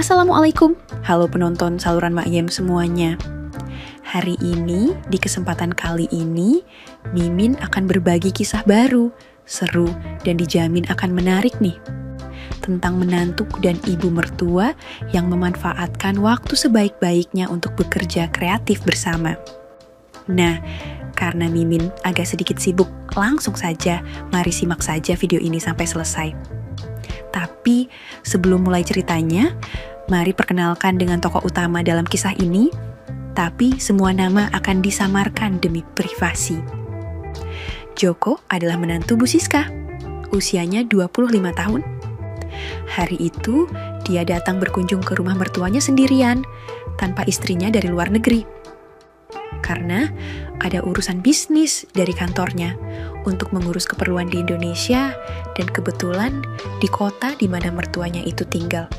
Assalamualaikum, halo penonton saluran Makyem semuanya. Hari ini, di kesempatan kali ini, Mimin akan berbagi kisah baru, seru, dan dijamin akan menarik nih. Tentang menantu dan ibu mertua yang memanfaatkan waktu sebaik-baiknya untuk bekerja kreatif bersama. Nah, karena Mimin agak sedikit sibuk, langsung saja, mari simak saja video ini sampai selesai. Tapi, sebelum mulai ceritanya, mari perkenalkan dengan tokoh utama dalam kisah ini, tapi semua nama akan disamarkan demi privasi. Joko adalah menantu Bu Siska, usianya 25 tahun. Hari itu, dia datang berkunjung ke rumah mertuanya sendirian, tanpa istrinya dari luar negeri. Karena ada urusan bisnis dari kantornya untuk mengurus keperluan di Indonesia dan kebetulan di kota di mana mertuanya itu tinggal.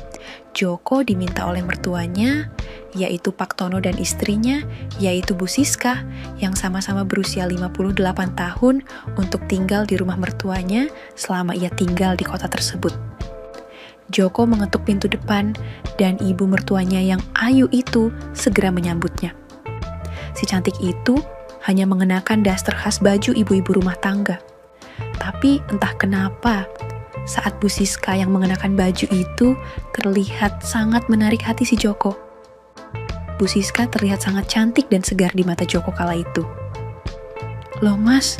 Joko diminta oleh mertuanya, yaitu Pak Tono dan istrinya, yaitu Bu Siska, yang sama-sama berusia 58 tahun untuk tinggal di rumah mertuanya selama ia tinggal di kota tersebut. Joko mengetuk pintu depan dan ibu mertuanya yang ayu itu segera menyambutnya. Si cantik itu hanya mengenakan daster khas baju ibu-ibu rumah tangga. Tapi entah kenapa, saat Bu Siska yang mengenakan baju itu terlihat sangat menarik hati si Joko. Bu Siska terlihat sangat cantik dan segar di mata Joko kala itu. Loh mas,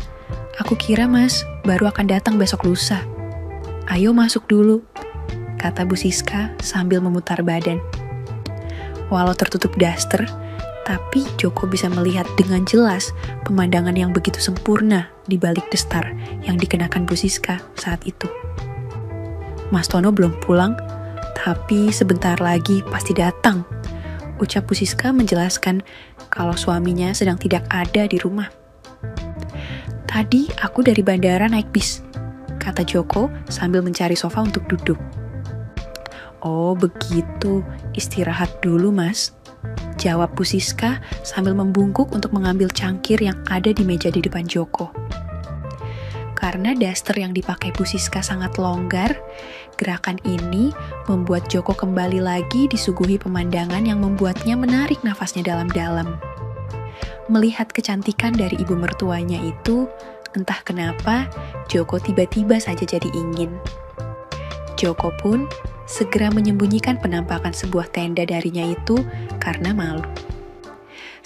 aku kira mas baru akan datang besok lusa. Ayo masuk dulu, kata Bu Siska sambil memutar badan. Walau tertutup daster, tapi Joko bisa melihat dengan jelas pemandangan yang begitu sempurna di balik daster yang dikenakan Bu Siska saat itu. Mas Tono belum pulang, tapi sebentar lagi pasti datang, ucap Bu Siska menjelaskan kalau suaminya sedang tidak ada di rumah. Tadi aku dari bandara naik bis, kata Joko sambil mencari sofa untuk duduk. Oh begitu, istirahat dulu mas, jawab Bu Siska sambil membungkuk untuk mengambil cangkir yang ada di meja di depan Joko. Karena daster yang dipakai Bu Siska sangat longgar, gerakan ini membuat Joko kembali lagi disuguhi pemandangan yang membuatnya menarik nafasnya dalam-dalam. Melihat kecantikan dari ibu mertuanya itu, entah kenapa Joko tiba-tiba saja jadi ingin. Joko pun segera menyembunyikan penampakan sebuah tenda darinya itu karena malu.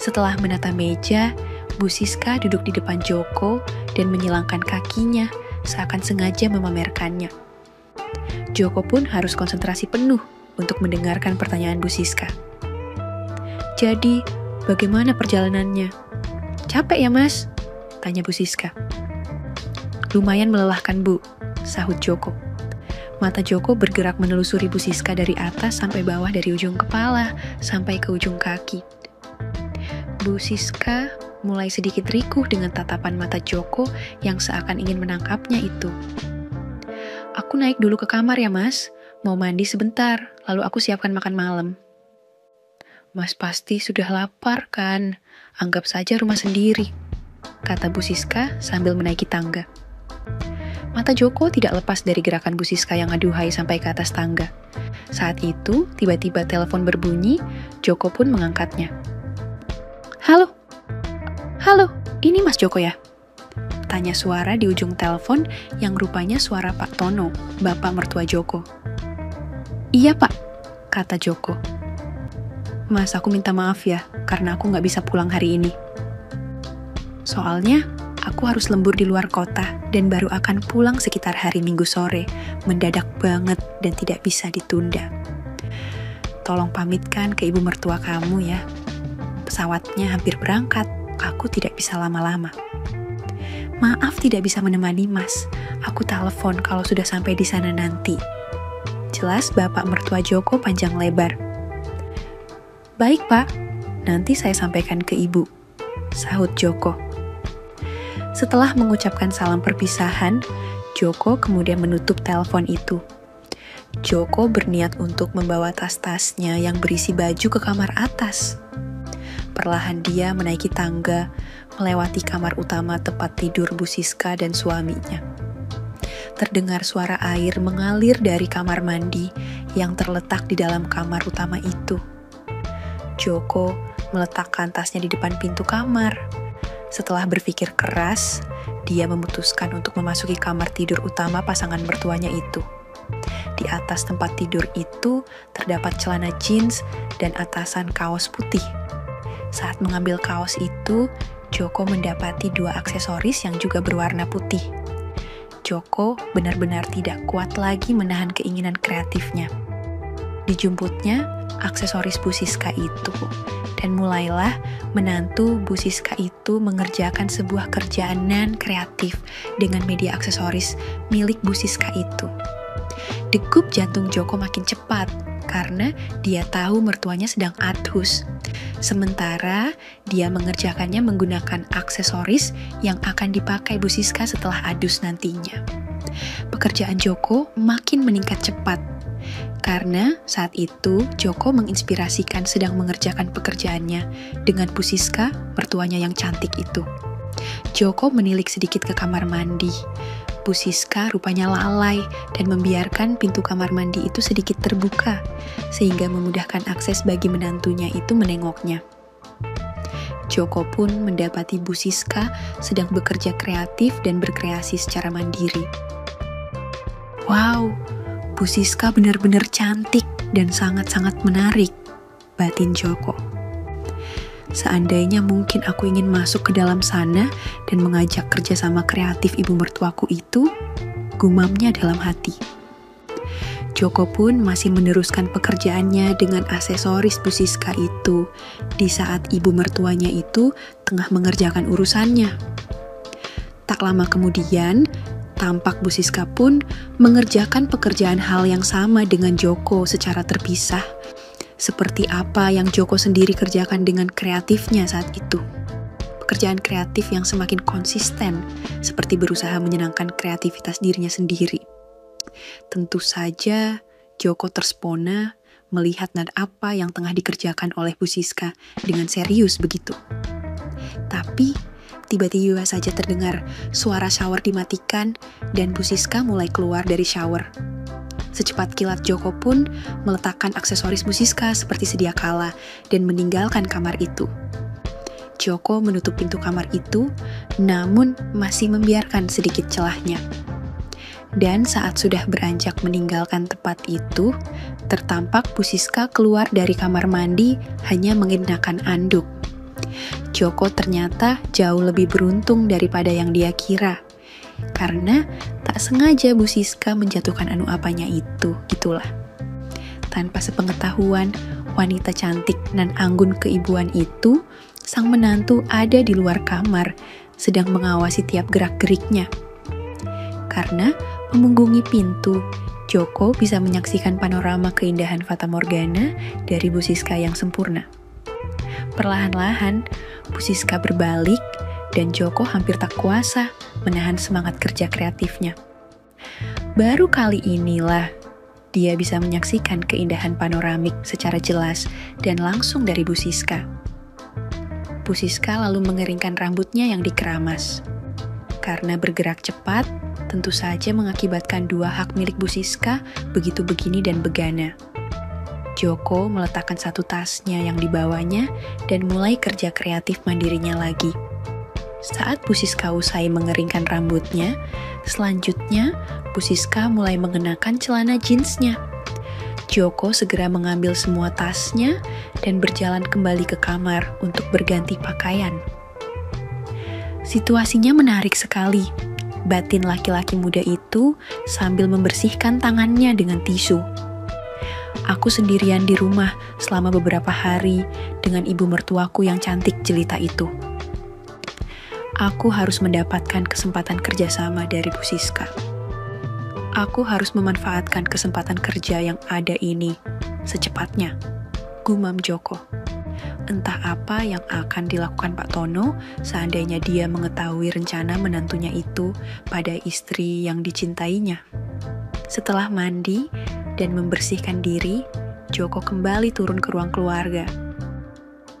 Setelah menata meja, Bu Siska duduk di depan Joko dan menyilangkan kakinya seakan sengaja memamerkannya. Joko pun harus konsentrasi penuh untuk mendengarkan pertanyaan Bu Siska. Jadi, bagaimana perjalanannya? Capek ya mas? Tanya Bu Siska. Lumayan melelahkan bu, sahut Joko. Mata Joko bergerak menelusuri Bu Siska dari atas sampai bawah, dari ujung kepala sampai ke ujung kaki. Bu Siska mulai sedikit rikuh dengan tatapan mata Joko yang seakan ingin menangkapnya itu. Aku naik dulu ke kamar ya mas, mau mandi sebentar, lalu aku siapkan makan malam. Mas pasti sudah lapar kan, anggap saja rumah sendiri, kata Bu Siska sambil menaiki tangga. Mata Joko tidak lepas dari gerakan Bu Siska yang aduhai sampai ke atas tangga. Saat itu, tiba-tiba telepon berbunyi, Joko pun mengangkatnya. Halo? Halo, ini Mas Joko ya? Tanya suara di ujung telepon yang rupanya suara Pak Tono, bapak mertua Joko. Iya Pak, kata Joko. Mas, aku minta maaf ya, karena aku nggak bisa pulang hari ini. Soalnya, aku harus lembur di luar kota dan baru akan pulang sekitar hari Minggu sore, mendadak banget dan tidak bisa ditunda. Tolong pamitkan ke ibu mertua kamu ya. Pesawatnya hampir berangkat, aku tidak bisa lama-lama. Maaf tidak bisa menemani mas, aku telepon kalau sudah sampai di sana nanti. Jelas bapak mertua Joko panjang lebar. Baik pak, nanti saya sampaikan ke ibu, sahut Joko. Setelah mengucapkan salam perpisahan, Joko kemudian menutup telepon itu. Joko berniat untuk membawa tas-tasnya yang berisi baju ke kamar atas. Perlahan dia menaiki tangga, melewati kamar utama tempat tidur Bu Siska dan suaminya. Terdengar suara air mengalir dari kamar mandi yang terletak di dalam kamar utama itu. Joko meletakkan tasnya di depan pintu kamar. Setelah berpikir keras, dia memutuskan untuk memasuki kamar tidur utama pasangan mertuanya itu. Di atas tempat tidur itu terdapat celana jeans dan atasan kaos putih. Saat mengambil kaos itu, Joko mendapati 2 aksesoris yang juga berwarna putih. Joko benar-benar tidak kuat lagi menahan keinginan kreatifnya. Dijemputnya aksesoris Bu Siska itu, dan mulailah menantu Bu Siska itu mengerjakan sebuah kerjaan nan kreatif dengan media aksesoris milik Bu Siska itu. Degup jantung Joko makin cepat karena dia tahu mertuanya sedang adus. Sementara dia mengerjakannya menggunakan aksesoris yang akan dipakai Bu Siska setelah adus nantinya. Pekerjaan Joko makin meningkat cepat. Karena saat itu Joko menginspirasikan sedang mengerjakan pekerjaannya dengan Bu Siska, mertuanya yang cantik itu. Joko menilik sedikit ke kamar mandi. Bu Siska rupanya lalai dan membiarkan pintu kamar mandi itu sedikit terbuka, sehingga memudahkan akses bagi menantunya itu menengoknya. Joko pun mendapati Bu Siska sedang bekerja kreatif dan berkreasi secara mandiri. Wow, Bu Siska benar-benar cantik dan sangat-sangat menarik, batin Joko. Seandainya mungkin aku ingin masuk ke dalam sana dan mengajak kerjasama kreatif ibu mertuaku itu, gumamnya dalam hati. Joko pun masih meneruskan pekerjaannya dengan aksesoris Bu Siska itu di saat ibu mertuanya itu tengah mengerjakan urusannya. Tak lama kemudian, tampak Bu Siska pun mengerjakan pekerjaan hal yang sama dengan Joko secara terpisah, seperti apa yang Joko sendiri kerjakan dengan kreatifnya saat itu. Pekerjaan kreatif yang semakin konsisten, seperti berusaha menyenangkan kreativitas dirinya sendiri. Tentu saja, Joko terspona melihat apa yang tengah dikerjakan oleh Bu Siska dengan serius begitu. Tapi, tiba-tiba saja terdengar suara shower dimatikan dan Bu Siska mulai keluar dari shower. Secepat kilat Joko pun meletakkan aksesoris Bu Siska seperti sedia kala dan meninggalkan kamar itu. Joko menutup pintu kamar itu, namun masih membiarkan sedikit celahnya. Dan saat sudah beranjak meninggalkan tempat itu, tertampak Bu Siska keluar dari kamar mandi hanya mengenakan anduk. Joko ternyata jauh lebih beruntung daripada yang dia kira. Karena tak sengaja Bu Siska menjatuhkan anu apanya itu, gitulah. Tanpa sepengetahuan wanita cantik nan anggun keibuan itu, sang menantu ada di luar kamar, sedang mengawasi tiap gerak-geriknya. Karena memunggungi pintu, Joko bisa menyaksikan panorama keindahan Fata Morgana dari Bu Siska yang sempurna. Perlahan-lahan, Bu Siska berbalik dan Joko hampir tak kuasa menahan semangat kerja kreatifnya. Baru kali inilah dia bisa menyaksikan keindahan panoramik secara jelas dan langsung dari Bu Siska. Bu Siska lalu mengeringkan rambutnya yang dikeramas. Karena bergerak cepat, tentu saja mengakibatkan 2 hak milik Bu Siska begitu begini dan begana. Joko meletakkan 1 tasnya yang dibawanya dan mulai kerja kreatif mandirinya lagi. Saat Bu Siska usai mengeringkan rambutnya, selanjutnya Bu Siska mulai mengenakan celana jeansnya. Joko segera mengambil semua tasnya dan berjalan kembali ke kamar untuk berganti pakaian. Situasinya menarik sekali, batin laki-laki muda itu sambil membersihkan tangannya dengan tisu. Aku sendirian di rumah selama beberapa hari dengan ibu mertuaku yang cantik jelita itu. Aku harus mendapatkan kesempatan kerjasama dari Bu Siska. Aku harus memanfaatkan kesempatan kerja yang ada ini secepatnya, gumam Joko. Entah apa yang akan dilakukan Pak Tono seandainya dia mengetahui rencana menantunya itu pada istri yang dicintainya. Setelah mandi dan membersihkan diri, Joko kembali turun ke ruang keluarga.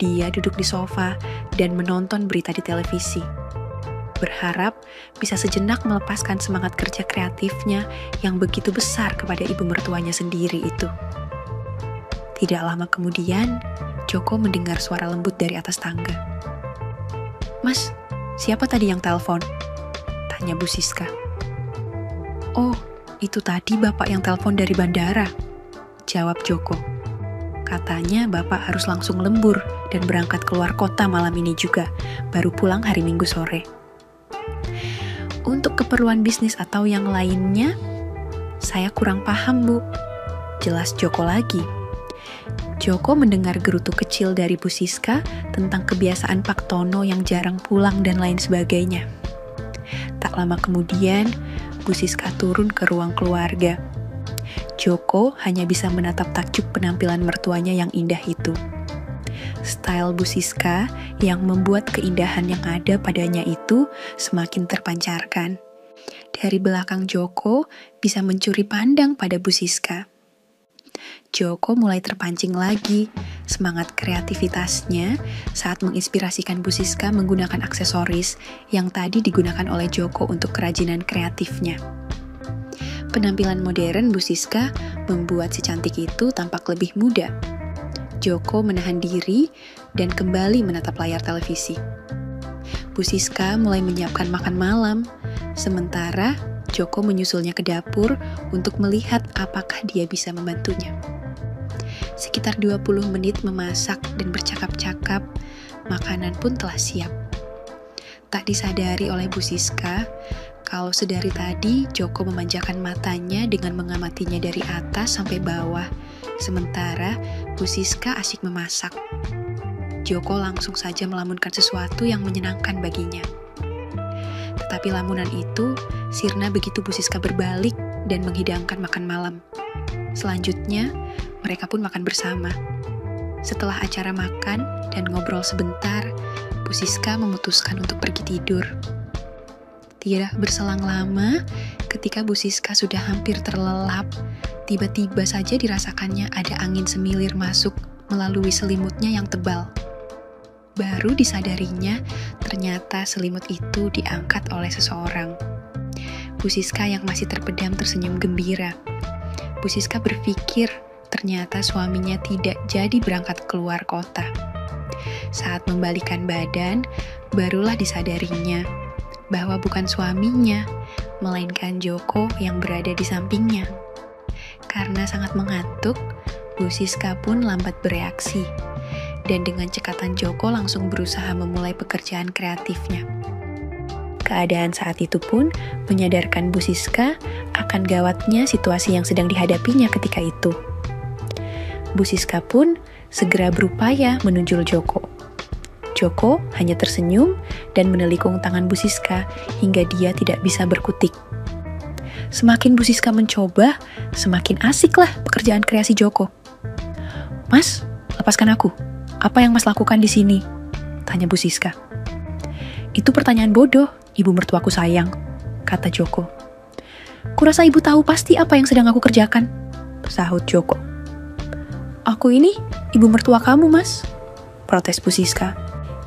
Dia duduk di sofa dan menonton berita di televisi. berharap bisa sejenak melepaskan semangat kerja kreatifnya yang begitu besar kepada ibu mertuanya sendiri itu. Tidak lama kemudian, Joko mendengar suara lembut dari atas tangga. "Mas, siapa tadi yang telepon?" tanya Bu Siska. "Oh, itu tadi bapak yang telepon dari bandara," jawab Joko. "Katanya bapak harus langsung lembur dan berangkat keluar kota malam ini juga, baru pulang hari Minggu sore." "Untuk keperluan bisnis atau yang lainnya, saya kurang paham, Bu," jelas Joko lagi. Joko mendengar gerutu kecil dari Bu Siska tentang kebiasaan Pak Tono yang jarang pulang dan lain sebagainya. Tak lama kemudian, Bu Siska turun ke ruang keluarga. Joko hanya bisa menatap takjub penampilan mertuanya yang indah itu. Style Bu Siska yang membuat keindahan yang ada padanya itu semakin terpancarkan. Dari belakang Joko bisa mencuri pandang pada Bu Siska. Joko mulai terpancing lagi, semangat kreativitasnya saat menginspirasikan Bu Siska menggunakan aksesoris yang tadi digunakan oleh Joko untuk kerajinan kreatifnya. Penampilan modern Bu Siska membuat si cantik itu tampak lebih muda. Joko menahan diri dan kembali menatap layar televisi. Bu Siska mulai menyiapkan makan malam, sementara Joko menyusulnya ke dapur untuk melihat apakah dia bisa membantunya. Sekitar 20 menit memasak dan bercakap-cakap, makanan pun telah siap. Tak disadari oleh Bu Siska, kalau sedari tadi Joko memanjakan matanya dengan mengamatinya dari atas sampai bawah, sementara Bu Siska asyik memasak. Joko langsung saja melamunkan sesuatu yang menyenangkan baginya. Tetapi lamunan itu sirna begitu Bu Siska berbalik dan menghidangkan makan malam. Selanjutnya, mereka pun makan bersama. Setelah acara makan dan ngobrol sebentar, Bu Siska memutuskan untuk pergi tidur. Tidak berselang lama, ketika Bu Siska sudah hampir terlelap, tiba-tiba saja dirasakannya ada angin semilir masuk melalui selimutnya yang tebal. Baru disadarinya, ternyata selimut itu diangkat oleh seseorang. Bu Siska yang masih terpedam tersenyum gembira. Bu Siska berpikir ternyata suaminya tidak jadi berangkat keluar kota. Saat membalikan badan, barulah disadarinya bahwa bukan suaminya, melainkan Joko yang berada di sampingnya. Karena sangat mengantuk, Bu Siska pun lambat bereaksi, dan dengan cekatan Joko langsung berusaha memulai pekerjaan kreatifnya. Keadaan saat itu pun menyadarkan Bu Siska akan gawatnya situasi yang sedang dihadapinya ketika itu. Bu Siska pun segera berupaya menunjuk Joko. Joko hanya tersenyum dan menelikung tangan Bu Siska hingga dia tidak bisa berkutik. Semakin Bu Siska mencoba, semakin asiklah pekerjaan kreasi Joko. "Mas, lepaskan aku. Apa yang Mas lakukan di sini?" tanya Bu Siska. "Itu pertanyaan bodoh, ibu mertuaku sayang," kata Joko. "Kurasa ibu tahu pasti apa yang sedang aku kerjakan," sahut Joko. "Aku ini ibu mertua kamu, Mas," protes Bu Siska.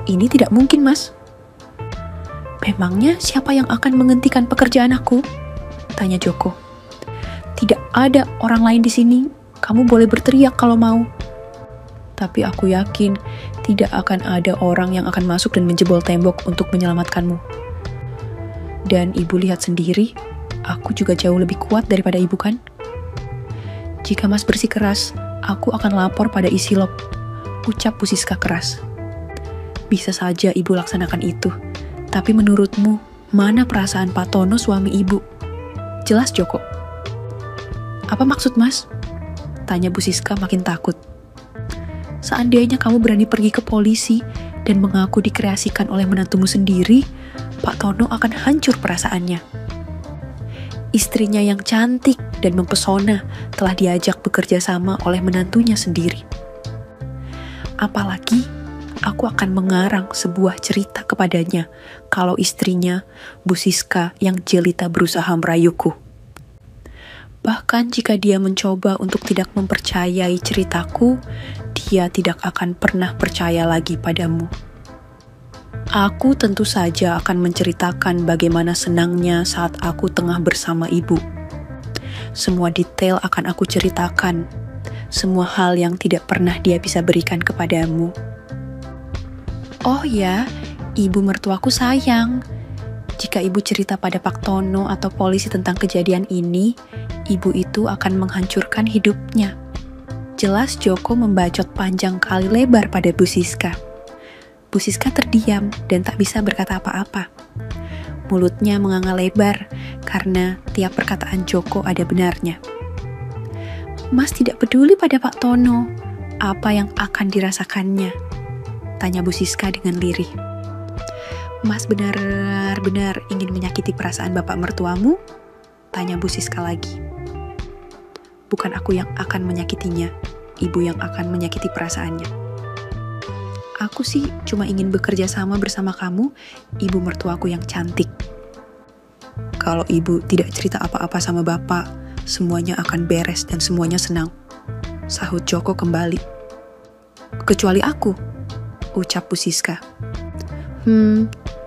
"Ini tidak mungkin, Mas." "Memangnya siapa yang akan menghentikan pekerjaan aku?" tanya Joko. "Tidak ada orang lain di sini. Kamu boleh berteriak kalau mau. Tapi aku yakin tidak akan ada orang yang akan masuk dan menjebol tembok untuk menyelamatkanmu. Dan ibu lihat sendiri, aku juga jauh lebih kuat daripada ibu kan? Jika Mas bersikeras, aku akan lapor pada Isilop," ucap Bu Siska keras. "Bisa saja ibu laksanakan itu, tapi menurutmu, mana perasaan Pak Tono suami ibu?" Jelas Joko. "Apa maksud Mas?" tanya Bu Siska makin takut. "Seandainya kamu berani pergi ke polisi dan mengaku dikreasikan oleh menantumu sendiri, Pak Tono akan hancur perasaannya. Istrinya yang cantik dan mempesona telah diajak bekerja sama oleh menantunya sendiri. Apalagi, aku akan mengarang sebuah cerita kepadanya kalau istrinya, Bu Siska yang jelita berusaha merayuku. Bahkan jika dia mencoba untuk tidak mempercayai ceritaku, dia tidak akan pernah percaya lagi padamu." Aku tentu saja akan menceritakan bagaimana senangnya saat aku tengah bersama ibu. Semua detail akan aku ceritakan, semua hal yang tidak pernah dia bisa berikan kepadamu. Oh ya, ibu mertuaku sayang. Jika ibu cerita pada Pak Tono atau polisi tentang kejadian ini, ibu itu akan menghancurkan hidupnya. Jelas Joko membacot panjang kali lebar pada Bu Siska. Bu Siska terdiam dan tak bisa berkata apa-apa. Mulutnya menganga lebar karena tiap perkataan Joko ada benarnya. Mas tidak peduli pada Pak Tono, apa yang akan dirasakannya? Tanya Bu Siska dengan lirih. Mas benar-benar ingin menyakiti perasaan bapak mertuamu? Tanya Bu Siska lagi. Bukan aku yang akan menyakitinya, ibu yang akan menyakiti perasaannya. Aku sih cuma ingin bekerja sama bersama kamu, ibu mertuaku yang cantik. Kalau ibu tidak cerita apa-apa sama bapak, semuanya akan beres dan semuanya senang. Sahut Joko kembali. Kecuali aku, ucap Bu Siska.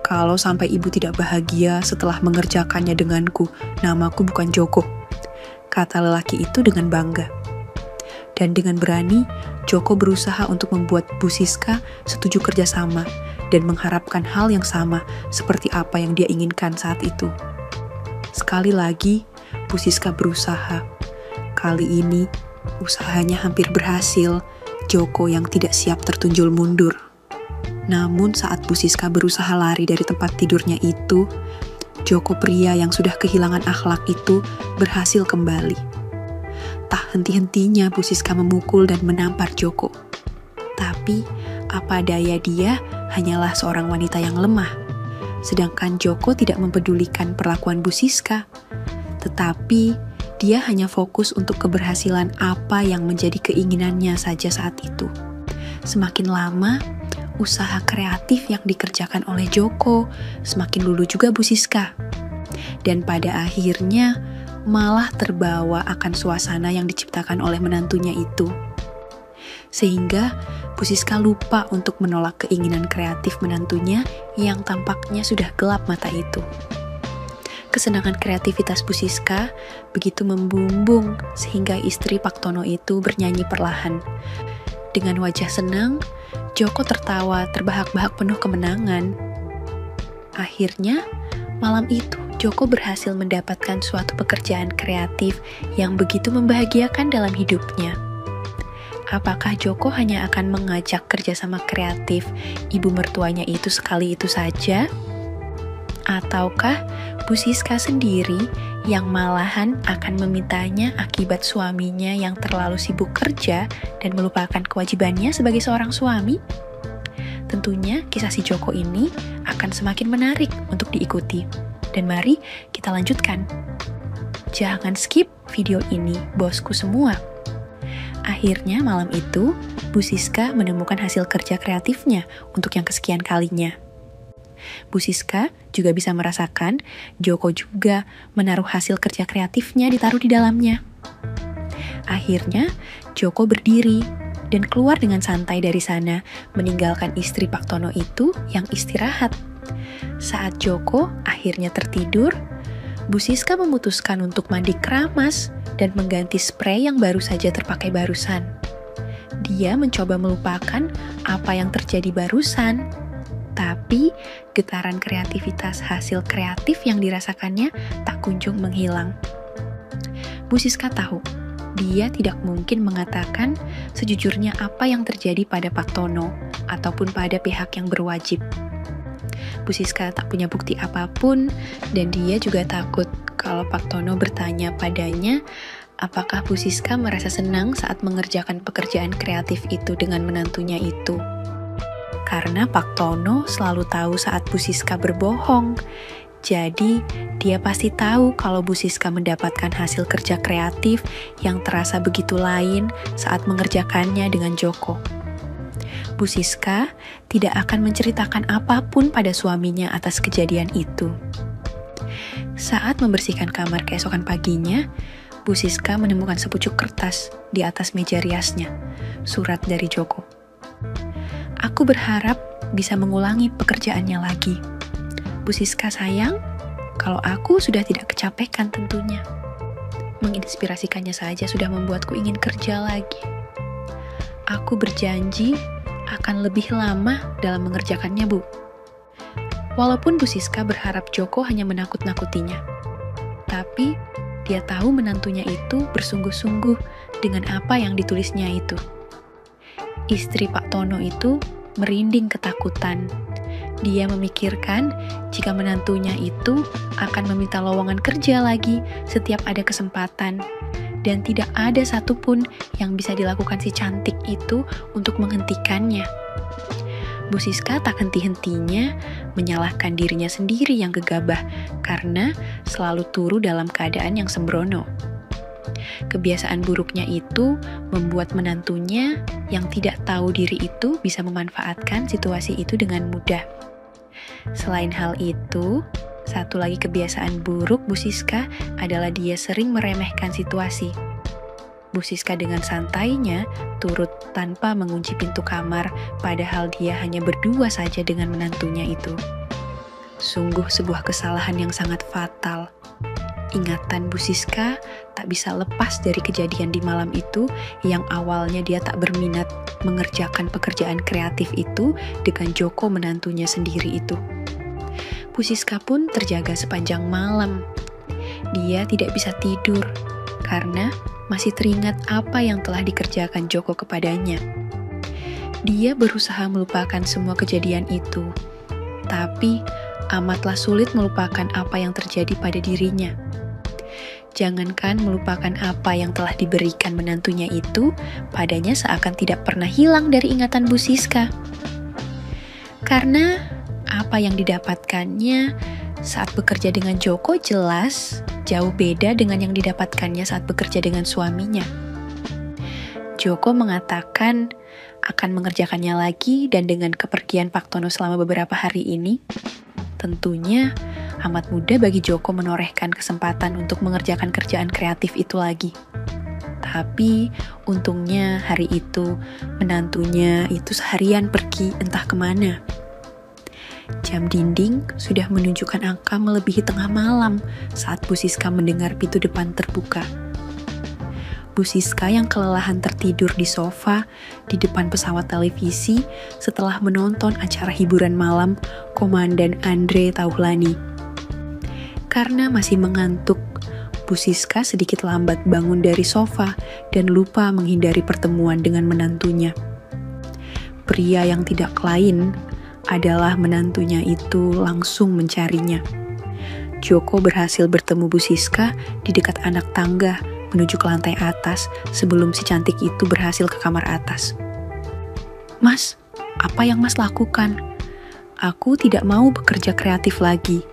Kalau sampai ibu tidak bahagia setelah mengerjakannya denganku, namaku bukan Joko, kata lelaki itu dengan bangga. Dan dengan berani, Joko berusaha untuk membuat Bu Siska setuju kerjasama dan mengharapkan hal yang sama seperti apa yang dia inginkan saat itu. Sekali lagi, Bu Siska berusaha. Kali ini, usahanya hampir berhasil. Joko yang tidak siap tertunjul mundur. Namun saat Bu Siska berusaha lari dari tempat tidurnya itu, Joko pria yang sudah kehilangan akhlak itu berhasil kembali. Tak henti-hentinya Bu Siska memukul dan menampar Joko. Tapi, apa daya dia hanyalah seorang wanita yang lemah. Sedangkan Joko tidak mempedulikan perlakuan Bu Siska. Tetapi, dia hanya fokus untuk keberhasilan apa yang menjadi keinginannya saja saat itu. Semakin lama, usaha kreatif yang dikerjakan oleh Joko semakin luluh juga Bu Siska. Dan pada akhirnya, malah terbawa akan suasana yang diciptakan oleh menantunya itu. Sehingga Bu Siska lupa untuk menolak keinginan kreatif menantunya yang tampaknya sudah gelap mata itu. Kesenangan kreativitas Bu Siska begitu membumbung sehingga istri Pak Tono itu bernyanyi perlahan. Dengan wajah senang, Joko tertawa terbahak-bahak penuh kemenangan. Akhirnya, malam itu Joko berhasil mendapatkan suatu pekerjaan kreatif yang begitu membahagiakan dalam hidupnya. Apakah Joko hanya akan mengajak kerjasama kreatif ibu mertuanya itu sekali itu saja? Ataukah Bu Siska sendiri yang malahan akan memintanya akibat suaminya yang terlalu sibuk kerja dan melupakan kewajibannya sebagai seorang suami? Tentunya kisah si Joko ini akan semakin menarik untuk diikuti. Dan mari kita lanjutkan. Jangan skip video ini, bosku semua. Akhirnya malam itu, Bu Siska menemukan hasil kerja kreatifnya untuk yang kesekian kalinya. Bu Siska juga bisa merasakan Joko juga menaruh hasil kerja kreatifnya ditaruh di dalamnya. Akhirnya, Joko berdiri dan keluar dengan santai dari sana, meninggalkan istri Pak Tono itu yang istirahat. Saat Joko akhirnya tertidur, Bu Siska memutuskan untuk mandi keramas dan mengganti spray yang baru saja terpakai barusan. Dia mencoba melupakan apa yang terjadi barusan, tapi getaran kreativitas hasil kreatif yang dirasakannya tak kunjung menghilang. Bu Siska tahu, dia tidak mungkin mengatakan sejujurnya apa yang terjadi pada Pak Tono ataupun pada pihak yang berwajib. Bu Siska tak punya bukti apapun dan dia juga takut kalau Pak Tono bertanya padanya apakah Bu Siska merasa senang saat mengerjakan pekerjaan kreatif itu dengan menantunya itu. Karena Pak Tono selalu tahu saat Bu Siska berbohong. Jadi, dia pasti tahu kalau Bu Siska mendapatkan hasil kerja kreatif yang terasa begitu lain saat mengerjakannya dengan Joko. Bu Siska tidak akan menceritakan apapun pada suaminya atas kejadian itu. Saat membersihkan kamar keesokan paginya, Bu Siska menemukan sepucuk kertas di atas meja riasnya, surat dari Joko. Aku berharap bisa mengulangi pekerjaannya lagi. Bu Siska sayang, kalau aku sudah tidak kecapekan tentunya. Menginspirasikannya saja sudah membuatku ingin kerja lagi. Aku berjanji akan lebih lama dalam mengerjakannya, Bu. Walaupun Bu Siska berharap Joko hanya menakut-nakutinya, tapi dia tahu menantunya itu bersungguh-sungguh dengan apa yang ditulisnya itu. Istri Pak Tono itu merinding ketakutan. Dia memikirkan jika menantunya itu akan meminta lowongan kerja lagi setiap ada kesempatan. Dan tidak ada satupun yang bisa dilakukan si cantik itu untuk menghentikannya. Bu Siska tak henti-hentinya menyalahkan dirinya sendiri yang gegabah karena selalu turu dalam keadaan yang sembrono. Kebiasaan buruknya itu membuat menantunya yang tidak tahu diri itu bisa memanfaatkan situasi itu dengan mudah. Selain hal itu, satu lagi kebiasaan buruk Bu Siska adalah dia sering meremehkan situasi. Bu Siska dengan santainya turut tanpa mengunci pintu kamar, padahal dia hanya berdua saja dengan menantunya itu. Sungguh sebuah kesalahan yang sangat fatal. Ingatan Bu Siska tak bisa lepas dari kejadian di malam itu yang awalnya dia tak berminat mengerjakan pekerjaan kreatif itu dengan Joko menantunya sendiri itu. Bu Siska pun terjaga sepanjang malam. Dia tidak bisa tidur karena masih teringat apa yang telah dikerjakan Joko kepadanya. Dia berusaha melupakan semua kejadian itu, tapi amatlah sulit melupakan apa yang terjadi pada dirinya. Jangankan melupakan apa yang telah diberikan menantunya itu, padanya seakan tidak pernah hilang dari ingatan Bu Siska. Karena apa yang didapatkannya saat bekerja dengan Joko jelas jauh beda dengan yang didapatkannya saat bekerja dengan suaminya. Joko mengatakan akan mengerjakannya lagi dan dengan kepergian Pak Tono selama beberapa hari ini, tentunya amat mudah bagi Joko menorehkan kesempatan untuk mengerjakan kerjaan kreatif itu lagi. Tapi untungnya hari itu menantunya itu seharian pergi entah kemana. Jam dinding sudah menunjukkan angka melebihi tengah malam saat Bu Siska mendengar pintu depan terbuka. Bu Siska yang kelelahan tertidur di sofa di depan pesawat televisi setelah menonton acara hiburan malam Komandan Andre Taulani. Karena masih mengantuk, Bu Siska sedikit lambat bangun dari sofa dan lupa menghindari pertemuan dengan menantunya. Pria yang tidak lain adalah menantunya itu langsung mencarinya. Joko berhasil bertemu Bu Siska di dekat anak tangga menuju ke lantai atas sebelum si cantik itu berhasil ke kamar atas. "Mas, apa yang Mas lakukan? Aku tidak mau bekerja kreatif lagi."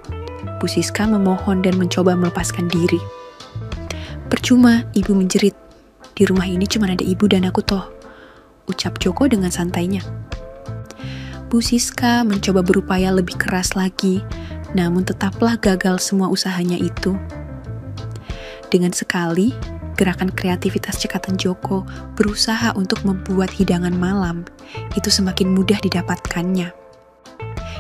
Bu Siska memohon dan mencoba melepaskan diri. "Percuma," ibu menjerit. "Di rumah ini cuma ada ibu dan aku toh," ucap Joko dengan santainya. Bu Siska mencoba berupaya lebih keras lagi, namun tetaplah gagal semua usahanya itu. Dengan sekali, gerakan kreativitas cekatan Joko berusaha untuk membuat hidangan malam itu semakin mudah didapatkannya.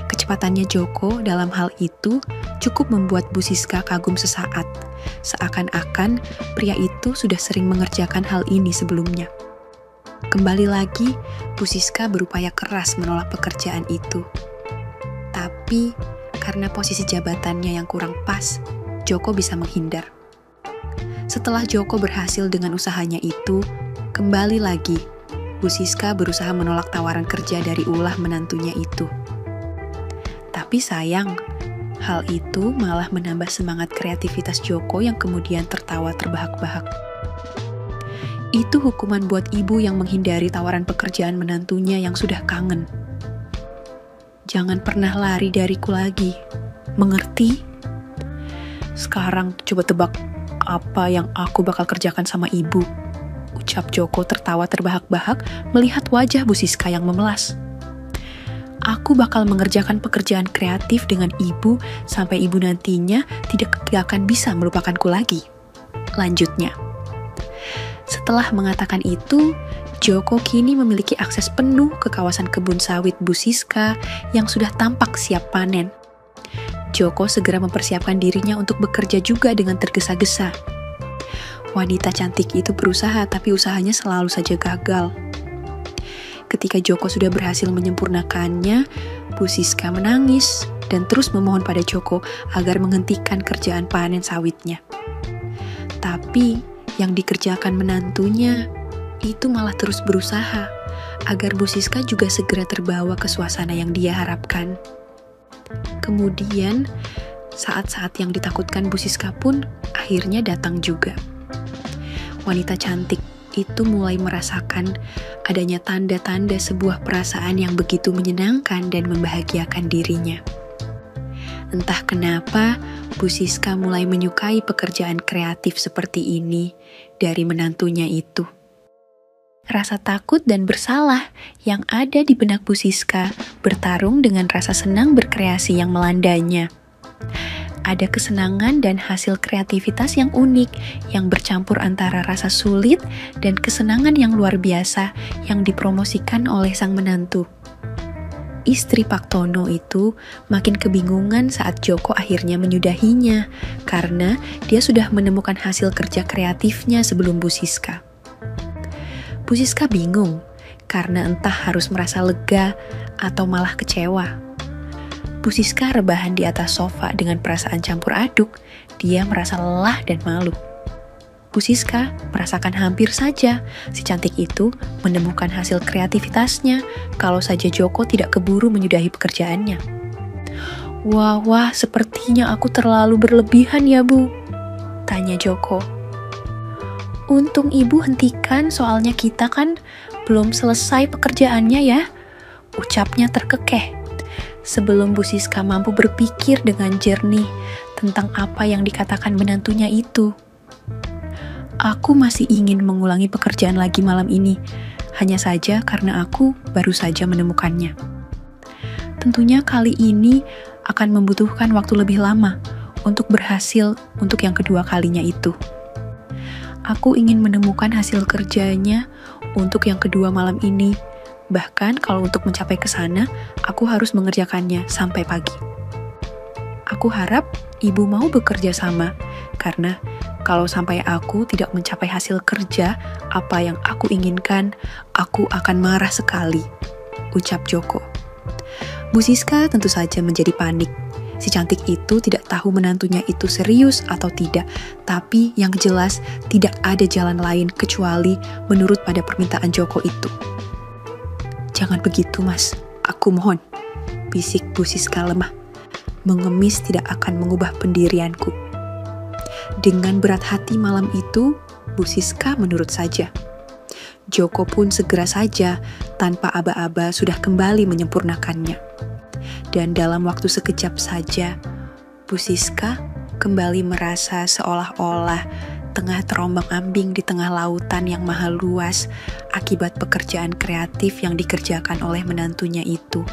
Kecepatannya Joko dalam hal itu cukup membuat Bu Siska kagum sesaat, seakan-akan pria itu sudah sering mengerjakan hal ini sebelumnya. Kembali lagi, Bu Siska berupaya keras menolak pekerjaan itu. Tapi, karena posisi jabatannya yang kurang pas, Joko bisa menghindar. Setelah Joko berhasil dengan usahanya itu, kembali lagi, Bu Siska berusaha menolak tawaran kerja dari ulah menantunya itu. Tapi sayang, hal itu malah menambah semangat kreativitas Joko yang kemudian tertawa terbahak-bahak. Itu hukuman buat ibu yang menghindari tawaran pekerjaan menantunya yang sudah kangen. Jangan pernah lari dariku lagi, mengerti? Sekarang coba tebak apa yang aku bakal kerjakan sama ibu, ucap Joko tertawa terbahak-bahak melihat wajah Bu Siska yang memelas. Aku bakal mengerjakan pekerjaan kreatif dengan ibu sampai ibu nantinya tidak akan bisa melupakanku lagi. Lanjutnya. Setelah mengatakan itu, Joko kini memiliki akses penuh ke kawasan kebun sawit Bu Siska yang sudah tampak siap panen. Joko segera mempersiapkan dirinya untuk bekerja juga dengan tergesa-gesa. Wanita cantik itu berusaha, tapi usahanya selalu saja gagal. Ketika Joko sudah berhasil menyempurnakannya, Bu Siska menangis dan terus memohon pada Joko agar menghentikan kerjaan panen sawitnya. Tapi yang dikerjakan menantunya itu malah terus berusaha agar Bu Siska juga segera terbawa ke suasana yang dia harapkan. Kemudian, saat-saat yang ditakutkan Bu Siska pun akhirnya datang juga. Wanita cantik itu mulai merasakan adanya tanda-tanda sebuah perasaan yang begitu menyenangkan dan membahagiakan dirinya. Entah kenapa, Bu Siska mulai menyukai pekerjaan kreatif seperti ini dari menantunya itu. Rasa takut dan bersalah yang ada di benak Bu Siska bertarung dengan rasa senang berkreasi yang melandanya. Ada kesenangan dan hasil kreativitas yang unik yang bercampur antara rasa sulit dan kesenangan yang luar biasa yang dipromosikan oleh sang menantu. Istri Pak Tono itu makin kebingungan saat Joko akhirnya menyudahinya karena dia sudah menemukan hasil kerja kreatifnya sebelum Bu Siska. Bu Siska bingung karena entah harus merasa lega atau malah kecewa. Bu Siska rebahan di atas sofa dengan perasaan campur aduk. Dia merasa lelah dan malu. Bu Siska merasakan hampir saja si cantik itu menemukan hasil kreativitasnya kalau saja Joko tidak keburu menyudahi pekerjaannya. Wah, sepertinya aku terlalu berlebihan ya, Bu, tanya Joko. Untung ibu hentikan, soalnya kita kan belum selesai pekerjaannya ya, ucapnya terkekeh. Sebelum Bu Siska mampu berpikir dengan jernih tentang apa yang dikatakan menantunya itu. Aku masih ingin mengulangi pekerjaan lagi malam ini, hanya saja karena aku baru saja menemukannya. Tentunya kali ini akan membutuhkan waktu lebih lama untuk berhasil untuk yang kedua kalinya itu. Aku ingin menemukan hasil kerjanya untuk yang kedua malam ini. Bahkan kalau untuk mencapai ke sana, aku harus mengerjakannya sampai pagi. Aku harap ibu mau bekerja sama, karena kalau sampai aku tidak mencapai hasil kerja apa yang aku inginkan, aku akan marah sekali, ucap Joko. Bu Siska tentu saja menjadi panik. Si cantik itu tidak tahu menantunya itu serius atau tidak, tapi yang jelas tidak ada jalan lain kecuali menurut pada permintaan Joko itu. Jangan begitu, Mas, aku mohon, bisik Bu Siska lemah. Mengemis tidak akan mengubah pendirianku. Dengan berat hati malam itu, Bu Siska menurut saja. Joko pun segera saja, tanpa aba-aba sudah kembali menyempurnakannya. Dan dalam waktu sekejap saja, Bu Siska kembali merasa seolah-olah tengah terombang-ambing di tengah lautan yang maha luas akibat pekerjaan kreatif yang dikerjakan oleh menantunya itu.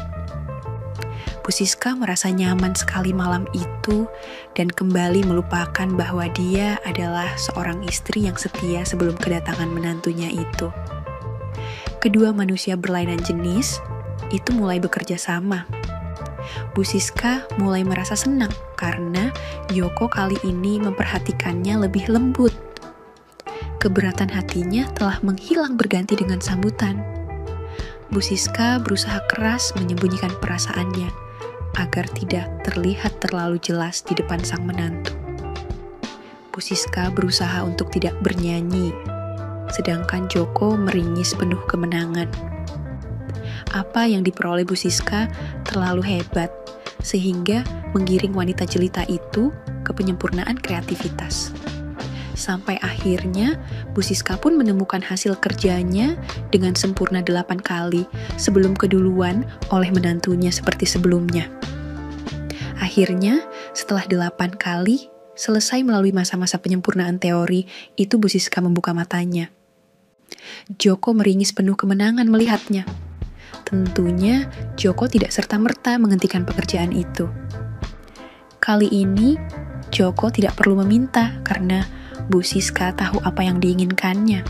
Bu Siska merasa nyaman sekali malam itu dan kembali melupakan bahwa dia adalah seorang istri yang setia sebelum kedatangan menantunya itu. Kedua manusia berlainan jenis itu mulai bekerja sama. Bu Siska mulai merasa senang karena Joko kali ini memperhatikannya lebih lembut. Keberatan hatinya telah menghilang berganti dengan sambutan. Bu Siska berusaha keras menyembunyikan perasaannya agar tidak terlihat terlalu jelas di depan sang menantu. Bu Siska berusaha untuk tidak bernyanyi, sedangkan Joko meringis penuh kemenangan. Apa yang diperoleh Bu Siska terlalu hebat, sehingga menggiring wanita jelita itu ke penyempurnaan kreativitas. Sampai akhirnya, Bu Siska pun menemukan hasil kerjanya dengan sempurna 8 kali sebelum keduluan oleh menantunya seperti sebelumnya. Akhirnya, setelah 8 kali, selesai melalui masa-masa penyempurnaan teori, itu Bu Siska membuka matanya. Joko meringis penuh kemenangan melihatnya. Tentunya, Joko tidak serta-merta menghentikan pekerjaan itu. Kali ini, Joko tidak perlu meminta karena Bu Siska tahu apa yang diinginkannya.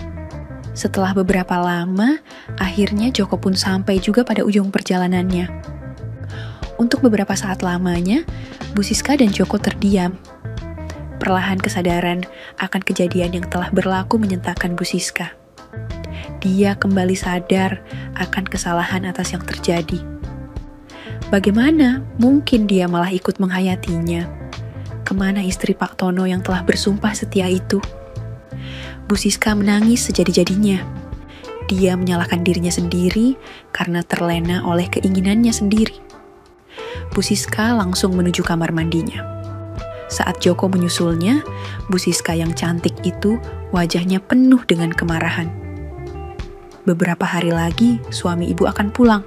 Setelah beberapa lama, akhirnya Joko pun sampai juga pada ujung perjalanannya. Untuk beberapa saat lamanya, Bu Siska dan Joko terdiam. Perlahan kesadaran akan kejadian yang telah berlaku menyentakkan Bu Siska. Dia kembali sadar akan kesalahan atas yang terjadi. Bagaimana mungkin dia malah ikut menghayatinya? Kemana istri Pak Tono yang telah bersumpah setia itu? Bu Siska menangis sejadi-jadinya. Dia menyalahkan dirinya sendiri karena terlena oleh keinginannya sendiri. Bu Siska langsung menuju kamar mandinya. Saat Joko menyusulnya, Bu Siska yang cantik itu wajahnya penuh dengan kemarahan. Beberapa hari lagi suami ibu akan pulang.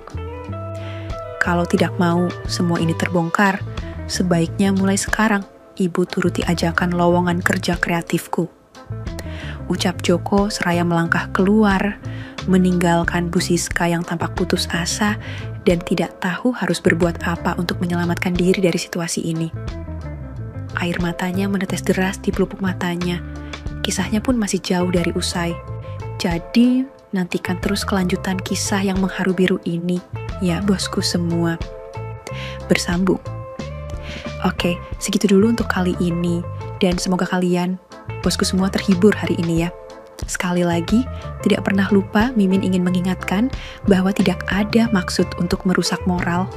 Kalau tidak mau semua ini terbongkar, sebaiknya mulai sekarang ibu turuti ajakan lowongan kerja kreatifku. Ucap Joko seraya melangkah keluar, meninggalkan Bu Siska yang tampak putus asa dan tidak tahu harus berbuat apa untuk menyelamatkan diri dari situasi ini. Air matanya menetes deras di pelupuk matanya. Kisahnya pun masih jauh dari usai. Jadi, nantikan terus kelanjutan kisah yang mengharu biru ini, ya bosku semua. Bersambung. Oke, segitu dulu untuk kali ini. Dan semoga kalian, bosku semua, terhibur hari ini ya. Sekali lagi, tidak pernah lupa Mimin ingin mengingatkan bahwa tidak ada maksud untuk merusak moral.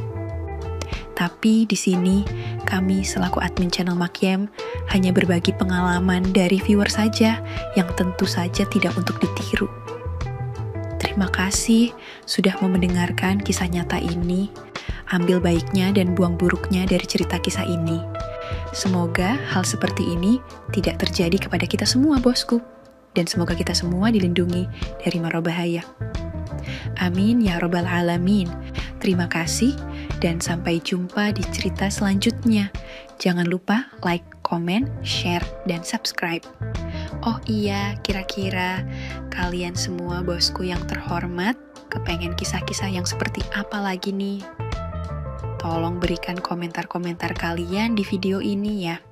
Tapi di sini, kami selaku admin channel Makiem hanya berbagi pengalaman dari viewer saja yang tentu saja tidak untuk ditiru. Terima kasih sudah mau mendengarkan kisah nyata ini. Ambil baiknya dan buang buruknya dari cerita kisah ini. Semoga hal seperti ini tidak terjadi kepada kita semua, bosku. Dan semoga kita semua dilindungi dari mara bahaya. Amin ya robbal alamin. Terima kasih dan sampai jumpa di cerita selanjutnya. Jangan lupa like, komen, share, dan subscribe. Oh iya, kira-kira kalian semua bosku yang terhormat kepengen kisah-kisah yang seperti apa lagi nih? Tolong berikan komentar-komentar kalian di video ini ya.